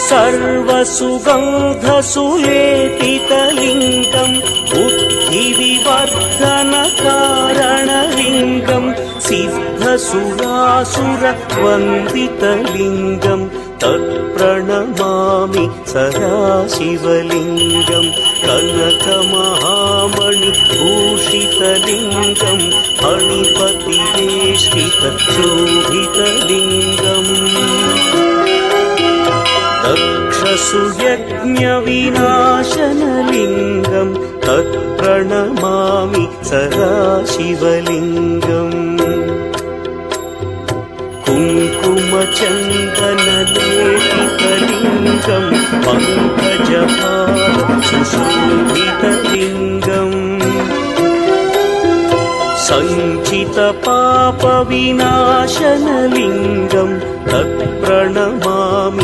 सर्वसुगन्धसुलेपितलिङ्गम् बुद्धिविवर्धनकारणलिङ्गम् सिद्धसुरासुरवन्दितलिङ्गम् तत्प्रणमामि सदाशिवलिङ्गम् कनकमहामणिभूषितलिङ्गम् फणिपतिवेष्टितशोभितलिङ्गम् तक्षसुयज्ञविनाशनलिङ्गम् तत्प्रणमामि सदाशिवलिङ्गम् कुङ्कुमचन्दनलेपितलिङ्गम् पङ्कजभारसुशोभितलिङ्गम् सञ्चितपापविनाशनलिङ्गम् तत्प्रणमामि